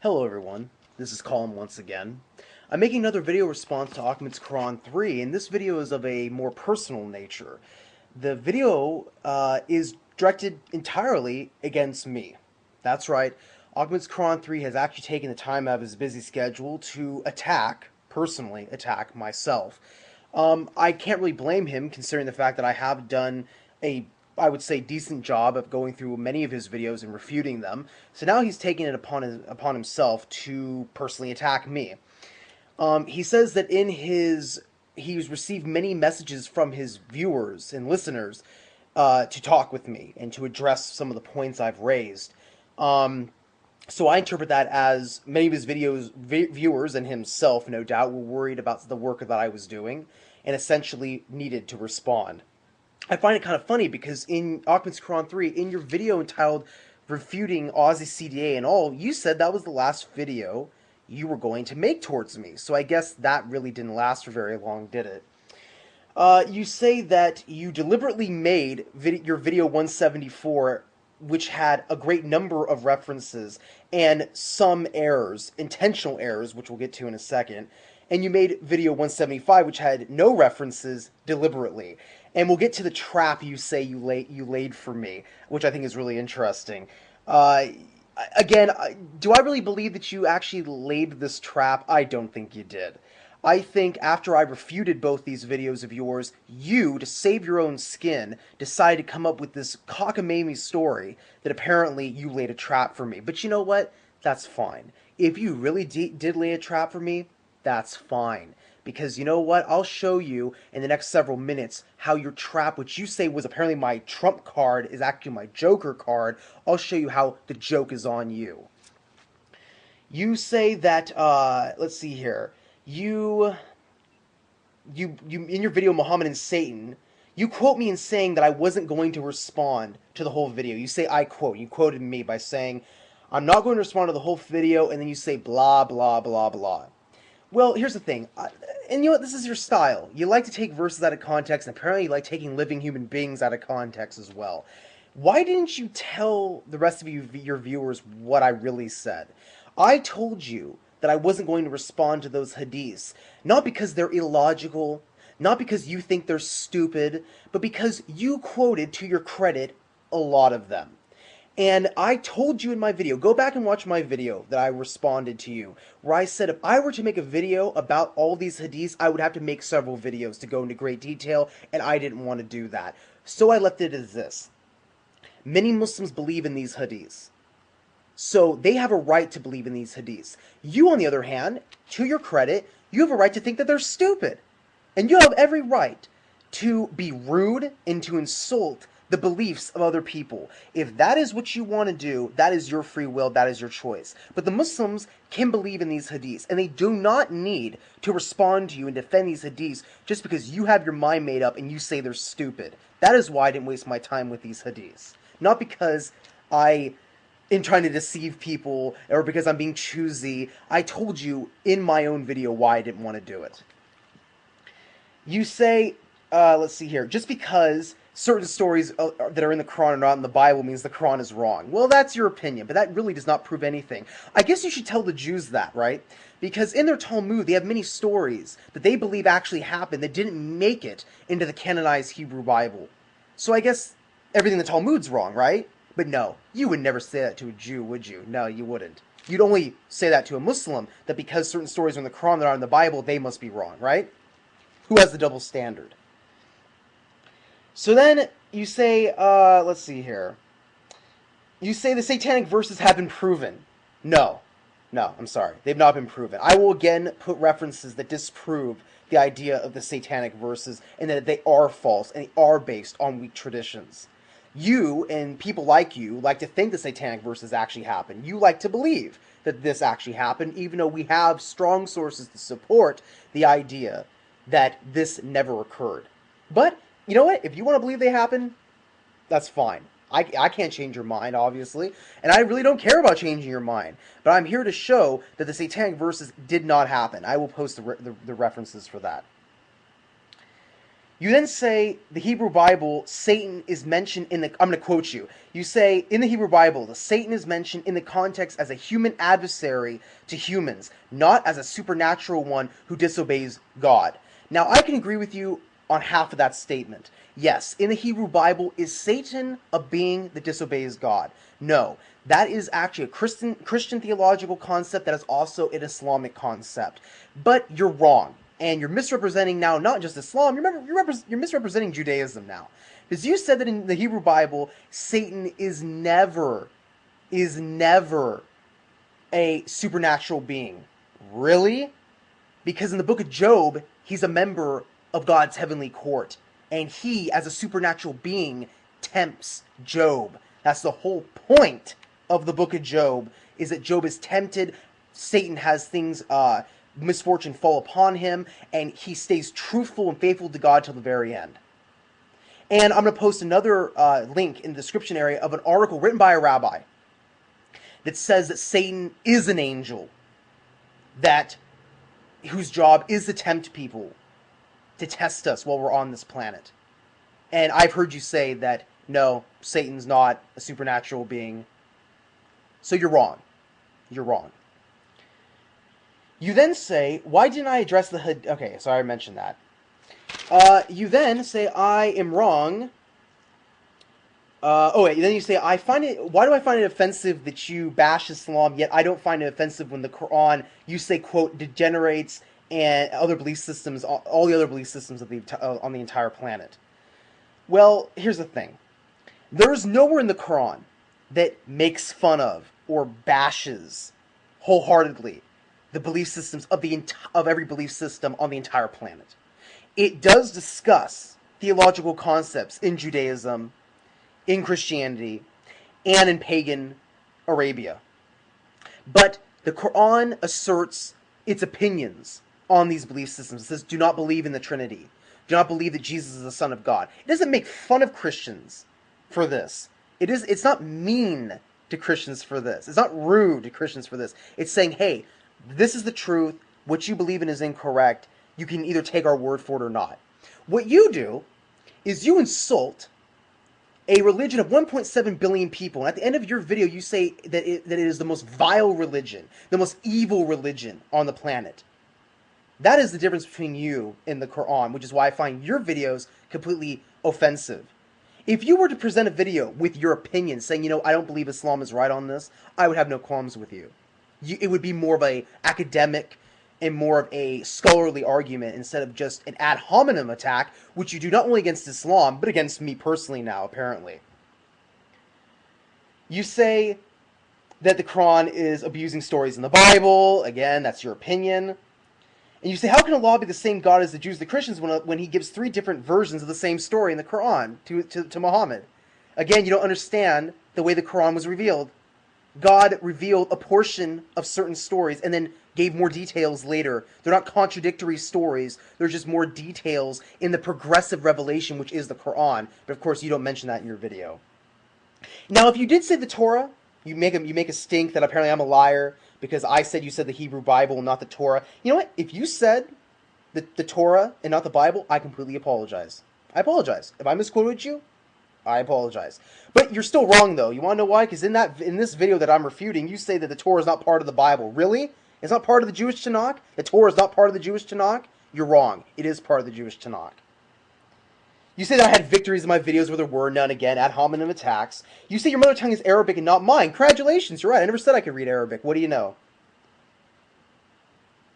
Hello everyone, this is Colin once again. I'm making another video response to Ahmed's Quran 3, and this video is of a more personal nature. The video is directed entirely against me. That's right, Ahmed's Quran 3 has actually taken the time out of his busy schedule to personally attack myself. I can't really blame him considering the fact that I have done a I would say decent job of going through many of his videos and refuting them. So now he's taking it upon himself to personally attack me. He says that he's received many messages from his viewers and listeners to talk with me and to address some of the points I've raised. So I interpret that as many of his viewers and himself, no doubt, were worried about the work that I was doing and essentially needed to respond. I find it kind of funny because in Ahmed's Quran 3, in your video entitled Refuting Aussie CDA and all, you said that was the last video you were going to make towards me. So I guess that really didn't last for very long, did it? You say that you deliberately made your video 174, which had a great number of references and some errors, intentional errors, which we'll get to in a second. And you made video 175, which had no references deliberately. And we'll get to the trap you say you laid for me, which I think is really interesting. Again, do I really believe that you actually laid this trap? I don't think you did. I think after I refuted both these videos of yours, you, to save your own skin, decided to come up with this cockamamie story that apparently you laid a trap for me. But you know what? That's fine. If you really did lay a trap for me, that's fine. Because you know what? I'll show you in the next several minutes how your trap, which you say was apparently my trump card, is actually my joker card. I'll show you how the joke is on you. You say that, let's see here. You in your video Muhammad and Satan, you quote me in saying that I wasn't going to respond to the whole video. You say you quoted me by saying, I'm not going to respond to the whole video, and then you say blah, blah, blah, blah. Well, here's the thing, and you know what, this is your style. You like to take verses out of context, and apparently you like taking living human beings out of context as well. Why didn't you tell the rest of your viewers what I really said? I told you that I wasn't going to respond to those hadiths, not because they're illogical, not because you think they're stupid, but because you quoted, to your credit, a lot of them. And I told you in my video, go back and watch my video that I responded to you, where I said if I were to make a video about all these hadiths, I would have to make several videos to go into great detail, and I didn't want to do that. So I left it as this. Many Muslims believe in these hadiths. So they have a right to believe in these hadiths. You, on the other hand, to your credit, you have a right to think that they're stupid. And you have every right to be rude and to insult the beliefs of other people. If that is what you want to do, that is your free will, that is your choice. But the Muslims can believe in these hadiths, and they do not need to respond to you and defend these hadiths just because you have your mind made up and you say they're stupid. That is why I didn't waste my time with these hadiths. Not because I am trying to deceive people or because I'm being choosy. I told you in my own video why I didn't want to do it. You say, let's see here, just because certain stories that are in the Quran are not in the Bible means the Quran is wrong. Well, that's your opinion, but that really does not prove anything. I guess you should tell the Jews that, right? Because in their Talmud, they have many stories that they believe actually happened that didn't make it into the canonized Hebrew Bible. So I guess everything in the Talmud's wrong, right? But no, you would never say that to a Jew, would you? No, you wouldn't. You'd only say that to a Muslim, that because certain stories are in the Quran that aren't in the Bible, they must be wrong, right? Who has the double standard? So then you say, let's see here. You say the Satanic Verses have been proven. No, I'm sorry. They've not been proven. I will again put references that disprove the idea of the Satanic Verses and that they are false and they are based on weak traditions. You and people like you like to think the Satanic Verses actually happened. You like to believe that this actually happened, even though we have strong sources to support the idea that this never occurred. But you know what? If you want to believe they happened, that's fine. I can't change your mind, obviously, and I really don't care about changing your mind. But I'm here to show that the Satanic Verses did not happen. I will post the references for that. You then say the Hebrew Bible, Satan is mentioned in the, I'm going to quote you. You say, in the Hebrew Bible, the Satan is mentioned in the context as a human adversary to humans, not as a supernatural one who disobeys God. Now, I can agree with you on half of that statement. Yes, in the Hebrew Bible, is Satan a being that disobeys God? No. That is actually a Christian theological concept that is also an Islamic concept. But you're wrong. And you're misrepresenting now not just Islam, you're misrepresenting Judaism now. Because you said that in the Hebrew Bible, Satan is never a supernatural being. Really? Because in the book of Job, he's a member of God's heavenly court. And he, as a supernatural being, tempts Job. That's the whole point of the book of Job, is that Job is tempted. Satan has things, misfortune fall upon him, and he stays truthful and faithful to God till the very end. And I'm going to post another link in the description area of an article written by a rabbi that says that Satan is an angel whose job is to tempt people, to test us while we're on this planet. And I've heard you say that, no, Satan's not a supernatural being. So you're wrong. You're wrong. You then say, why didn't I address the... Okay, so I mentioned that. You then say, I am wrong. Then you say, why do I find it offensive that you bash Islam, yet I don't find it offensive when the Quran, you say, quote, degenerates and other belief systems, all the other belief systems of on the entire planet? Well, here's the thing. There's nowhere in the Quran that makes fun of or bashes wholeheartedly the belief systems of every belief system on the entire planet. It does discuss theological concepts in Judaism, in Christianity, and in pagan Arabia. But the Quran asserts its opinions on these belief systems. It says, do not believe in the Trinity. Do not believe that Jesus is the Son of God. It doesn't make fun of Christians for this. It's not mean to Christians for this. It's not rude to Christians for this. It's saying, hey, this is the truth. What you believe in is incorrect. You can either take our word for it or not. What you do is you insult a religion of 1.7 billion people. And at the end of your video, you say that it is the most vile religion, the most evil religion on the planet. That is the difference between you and the Quran, which is why I find your videos completely offensive. If you were to present a video with your opinion, saying, I don't believe Islam is right on this, I would have no qualms with you. It would be more of an academic and more of a scholarly argument instead of just an ad hominem attack, which you do not only against Islam, but against me personally now, apparently. You say that the Quran is abusing stories in the Bible. Again, that's your opinion. And you say, how can Allah be the same God as the Jews and the Christians when he gives 3 different versions of the same story in the Quran to Muhammad? Again, you don't understand the way the Quran was revealed. God revealed a portion of certain stories and then gave more details later. They're not contradictory stories. They're just more details in the progressive revelation, which is the Quran. But of course, you don't mention that in your video. Now, if you did say the Torah, you make a stink that apparently I'm a liar because I said you said the Hebrew Bible, not the Torah. You know what? If you said the Torah and not the Bible, I completely apologize. I apologize. If I misquoted you, I apologize. But you're still wrong, though. You want to know why? Because in this video that I'm refuting, you say that the Torah is not part of the Bible. Really? It's not part of the Jewish Tanakh? The Torah is not part of the Jewish Tanakh? You're wrong. It is part of the Jewish Tanakh. You say that I had victories in my videos where there were none. Again, ad hominem attacks. You say your mother tongue is Arabic and not mine. Congratulations, you're right. I never said I could read Arabic. What do you know?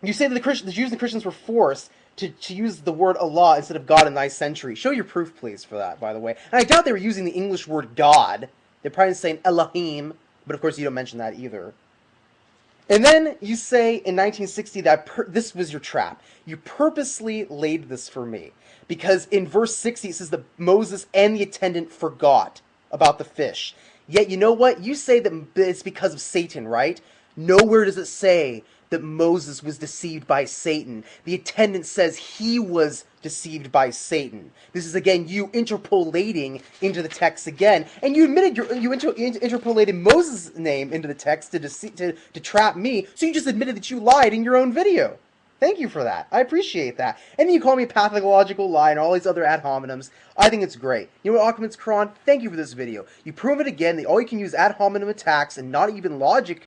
You say that the Jews and Christians were forced to use the word Allah instead of God in the 9th century. Show your proof, please, for that, by the way. And I doubt they were using the English word God. They're probably saying Elohim, but of course you don't mention that either. And then you say in 1960 that this was your trap. You purposely laid this for me. Because in verse 60 it says that Moses and the attendant forgot about the fish. Yet you know what? You say that it's because of Satan, right? Nowhere does it say that Moses was deceived by Satan. The attendant says he was deceived by Satan. This is again you interpolating into the text again, and you admitted you interpolated Moses' name into the text to trap me. So you just admitted that you lied in your own video. Thank you for that. I appreciate that. And then you call me Pathological Liar and all these other ad hominems. I think it's great. You know what, Occupants Quran? Thank you for this video. You prove it again that all you can use ad hominem attacks and not even logic